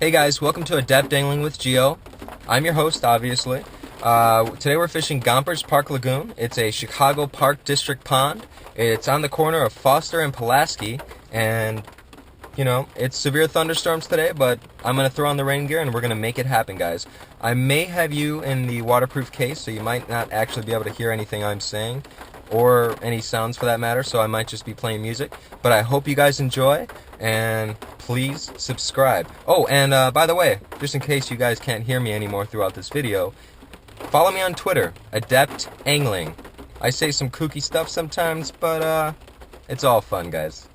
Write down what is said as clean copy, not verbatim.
Hey guys, welcome to Adept Angling with Geo. I'm your host, obviously. Today we're fishing Gompers Park Lagoon. It's a Chicago Park District pond. It's on the corner of Foster and Pulaski, and it's severe thunderstorms today, but I'm going to throw on the rain gear and we're going to make it happen, guys. I may have you in the waterproof case, so you might not actually be able to hear anything I'm saying, or any sounds for that matter, so I might just be playing music. But I hope you guys enjoy, and please subscribe. Oh, and by the way, just in case you guys can't hear me anymore throughout this video, follow me on Twitter, Adept Angling. I say some kooky stuff sometimes, but it's all fun, guys.